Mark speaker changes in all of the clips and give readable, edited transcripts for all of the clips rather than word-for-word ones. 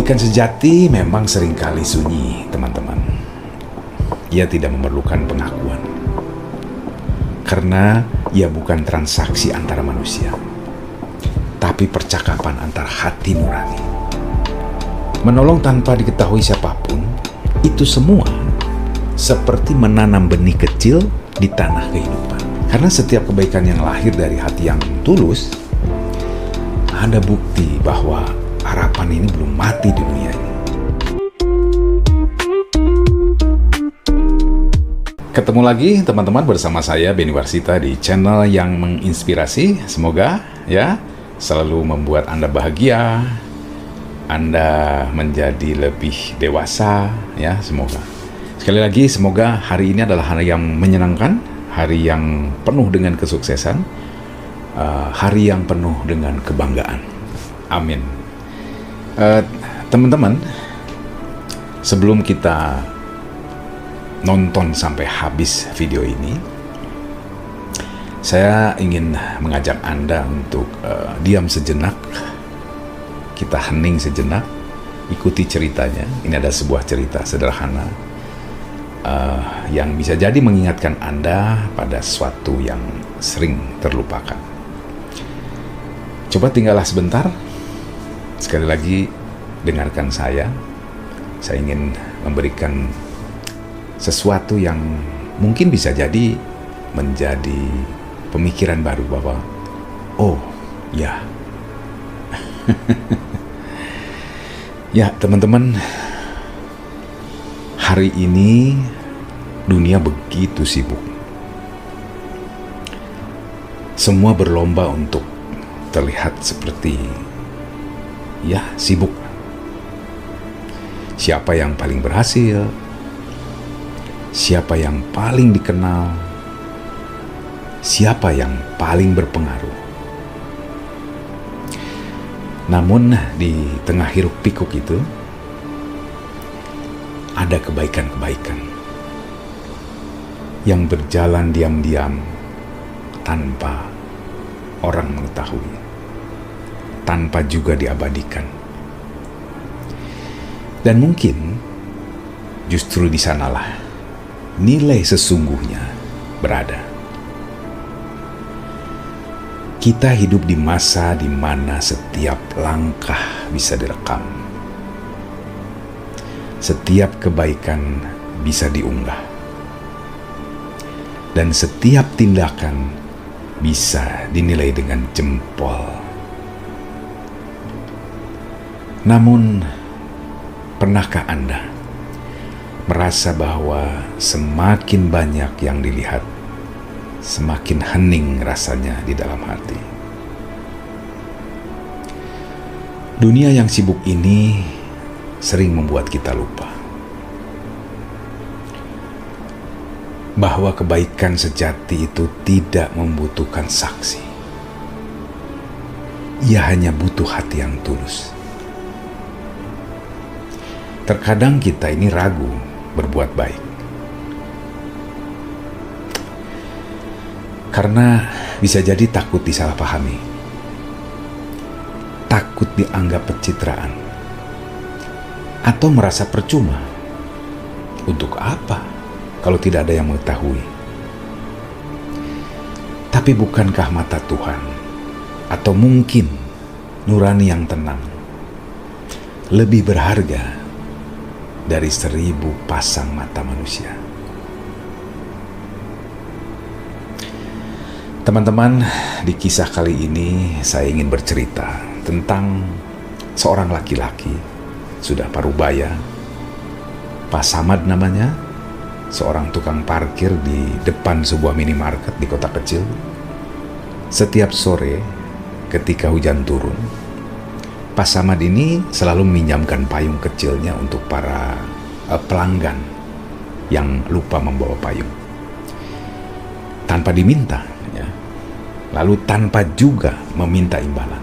Speaker 1: Kebaikan sejati memang seringkali sunyi, teman-teman. Ia tidak memerlukan pengakuan, karena ia bukan transaksi antara manusia, tapi percakapan antar hati nurani. Menolong tanpa diketahui siapapun, itu semua seperti menanam benih kecil di tanah kehidupan. Karena setiap kebaikan yang lahir dari hati yang tulus, ada bukti bahwa harapan ini belum mati di dunia ini. Ketemu lagi teman-teman bersama saya Benny Warsita di channel yang menginspirasi. Semoga ya selalu membuat Anda bahagia, Anda menjadi lebih dewasa ya, semoga. Sekali lagi semoga hari ini adalah hari yang menyenangkan, hari yang penuh dengan kesuksesan, hari yang penuh dengan kebanggaan. Amin. Teman-teman, sebelum kita nonton sampai habis video ini, saya ingin mengajak Anda untuk diam sejenak, kita hening sejenak, ikuti ceritanya. Ini ada sebuah cerita sederhana yang bisa jadi mengingatkan Anda pada sesuatu yang sering terlupakan. Coba tinggallah sebentar. Sekali lagi, dengarkan saya. Saya ingin memberikan sesuatu yang mungkin bisa jadi menjadi pemikiran baru bahwa, oh ya, ya teman-teman, hari ini dunia begitu sibuk. Semua berlomba untuk terlihat seperti ya sibuk. Siapa yang paling berhasil, siapa yang paling dikenal, siapa yang paling berpengaruh. Namun di tengah hiruk pikuk itu ada kebaikan-kebaikan yang berjalan diam-diam tanpa orang mengetahui, tanpa juga diabadikan. Dan mungkin justru di sanalah nilai sesungguhnya berada. Kita hidup di masa di mana setiap langkah bisa direkam, setiap kebaikan bisa diunggah, dan setiap tindakan bisa dinilai dengan jempol. Namun, pernahkah Anda merasa bahwa semakin banyak yang dilihat, semakin hening rasanya di dalam hati? Dunia yang sibuk ini sering membuat kita lupa bahwa kebaikan sejati itu tidak membutuhkan saksi. Ia hanya butuh hati yang tulus. Terkadang kita ini ragu berbuat baik karena bisa jadi takut disalahpahami, takut dianggap pencitraan, atau merasa percuma. Untuk apa kalau tidak ada yang mengetahui? Tapi bukankah mata Tuhan, atau mungkin nurani yang tenang, lebih berharga dari 1000 pasang mata manusia? Teman-teman, di kisah kali ini saya ingin bercerita tentang seorang laki-laki sudah parubaya, Pak Samad namanya, seorang tukang parkir di depan sebuah minimarket di kota kecil. Setiap sore ketika hujan turun, Pak Samad ini selalu meminjamkan payung kecilnya untuk para pelanggan yang lupa membawa payung. Tanpa diminta, ya. Lalu tanpa juga meminta imbalan.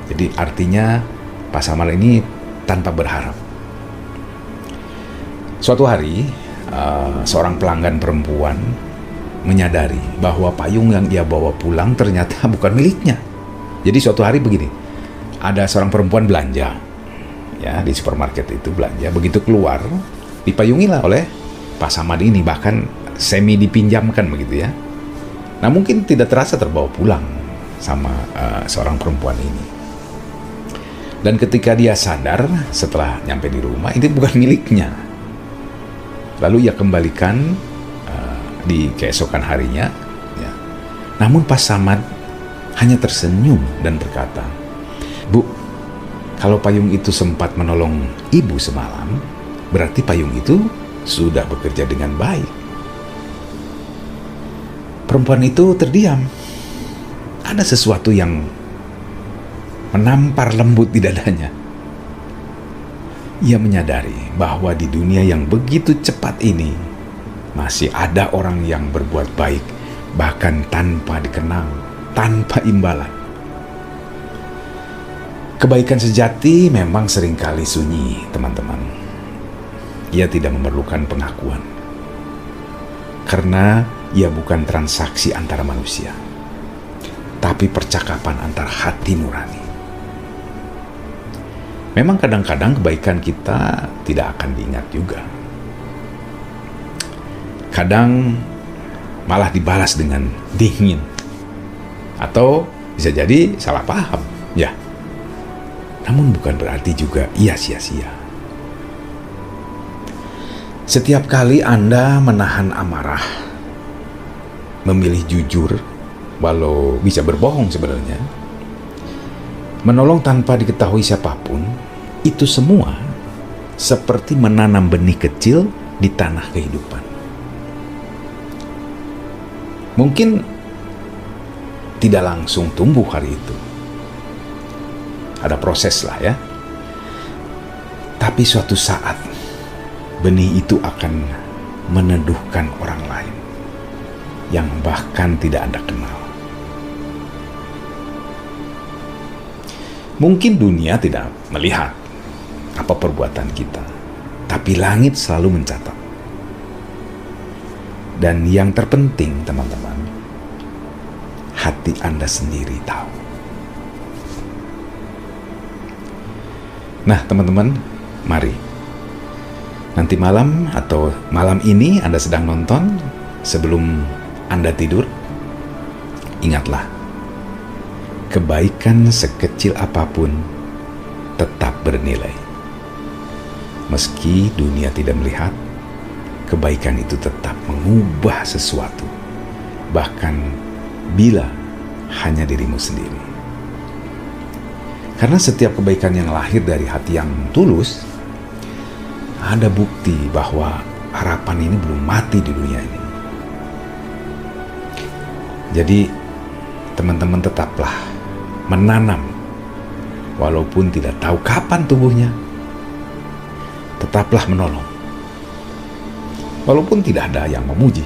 Speaker 1: Jadi artinya Pak Samad ini tanpa berharap. Suatu hari, seorang pelanggan perempuan menyadari bahwa payung yang ia bawa pulang ternyata bukan miliknya. Jadi suatu hari begini, ada seorang perempuan belanja ya di supermarket itu belanja. Begitu keluar, dipayungilah oleh Pak Samad ini, bahkan semi dipinjamkan begitu ya. Nah mungkin tidak terasa terbawa pulang sama seorang perempuan ini. Dan ketika dia sadar setelah nyampe di rumah, ini bukan miliknya. Lalu ia kembalikan di keesokan harinya. Ya. Namun Pak Samad hanya tersenyum dan berkata, "Bu, kalau payung itu sempat menolong ibu semalam, berarti payung itu sudah bekerja dengan baik." Perempuan itu terdiam. Ada sesuatu yang menampar lembut di dadanya. Ia menyadari bahwa di dunia yang begitu cepat ini masih ada orang yang berbuat baik, bahkan tanpa dikenal, tanpa imbalan. Kebaikan sejati memang seringkali sunyi, teman-teman. Ia tidak memerlukan pengakuan, karena ia bukan transaksi antara manusia, tapi percakapan antar hati nurani. Memang kadang-kadang kebaikan kita tidak akan diingat juga. Kadang malah dibalas dengan dingin. Atau bisa jadi salah paham. Ya. Namun bukan berarti juga ia sia-sia. Setiap kali Anda menahan amarah, memilih jujur, walau bisa berbohong sebenarnya, menolong tanpa diketahui siapapun, itu semua seperti menanam benih kecil di tanah kehidupan. Mungkin tidak langsung tumbuh hari itu. Ada proses lah ya. Tapi suatu saat benih itu akan meneduhkan orang lain yang bahkan tidak Anda kenal. Mungkin dunia tidak melihat apa perbuatan kita, tapi langit selalu mencatat. Dan yang terpenting, teman-teman, hati Anda sendiri tahu. Nah, teman-teman, mari. Nanti malam atau malam ini Anda sedang nonton, sebelum Anda tidur, ingatlah, kebaikan sekecil apapun tetap bernilai. Meski dunia tidak melihat, kebaikan itu tetap mengubah sesuatu, bahkan bila hanya dirimu sendiri. Karena setiap kebaikan yang lahir dari hati yang tulus, ada bukti bahwa harapan ini belum mati di dunia ini. Jadi, teman-teman tetaplah menanam, walaupun tidak tahu kapan tumbuhnya. Tetaplah menolong, walaupun tidak ada yang memuji.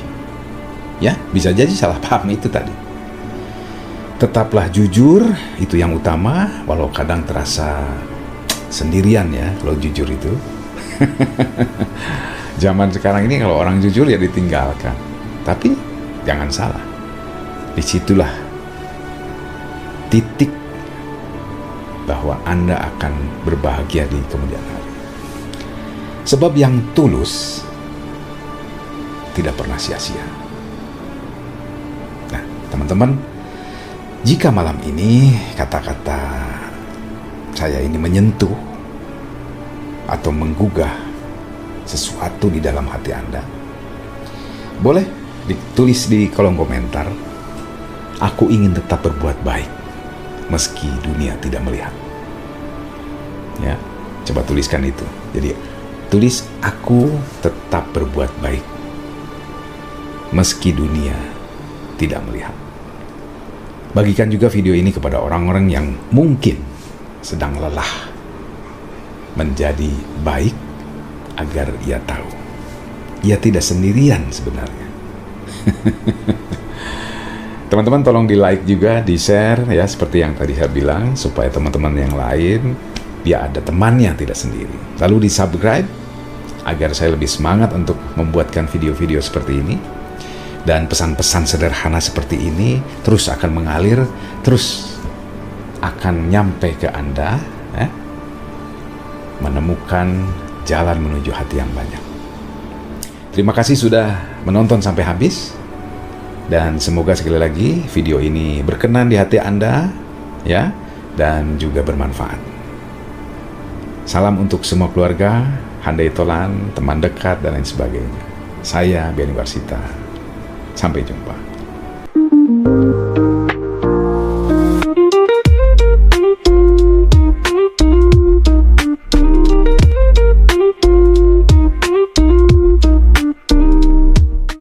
Speaker 1: Ya, bisa jadi salah paham itu tadi. Tetaplah jujur, itu yang utama, walau kadang terasa sendirian ya kalau jujur itu. Zaman sekarang ini kalau orang jujur ya ditinggalkan. Tapi jangan salah, disitulah titik bahwa Anda akan berbahagia di kemudian hari. Sebab yang tulus tidak pernah sia-sia. Nah, teman-teman, jika malam ini kata-kata saya ini menyentuh atau menggugah sesuatu di dalam hati Anda, boleh ditulis di kolom komentar. Aku ingin tetap berbuat baik meski dunia tidak melihat. Ya, coba tuliskan itu. Jadi tulis, aku tetap berbuat baik meski dunia tidak melihat. Bagikan juga video ini kepada orang-orang yang mungkin sedang lelah menjadi baik, agar ia tahu ia tidak sendirian sebenarnya. Teman-teman tolong di like juga, di share ya, seperti yang tadi saya bilang, supaya teman-teman yang lain dia ada temannya tidak sendiri. Lalu di subscribe agar saya lebih semangat untuk membuatkan video-video seperti ini. Dan pesan-pesan sederhana seperti ini terus akan mengalir, terus akan nyampe ke Anda menemukan jalan menuju hati yang banyak. Terima kasih sudah menonton sampai habis, dan semoga sekali lagi video ini berkenan di hati Anda, ya, dan juga bermanfaat. Salam untuk semua keluarga, handai tolan, teman dekat, dan lain sebagainya. Saya Benny Warsita. Sampai jumpa.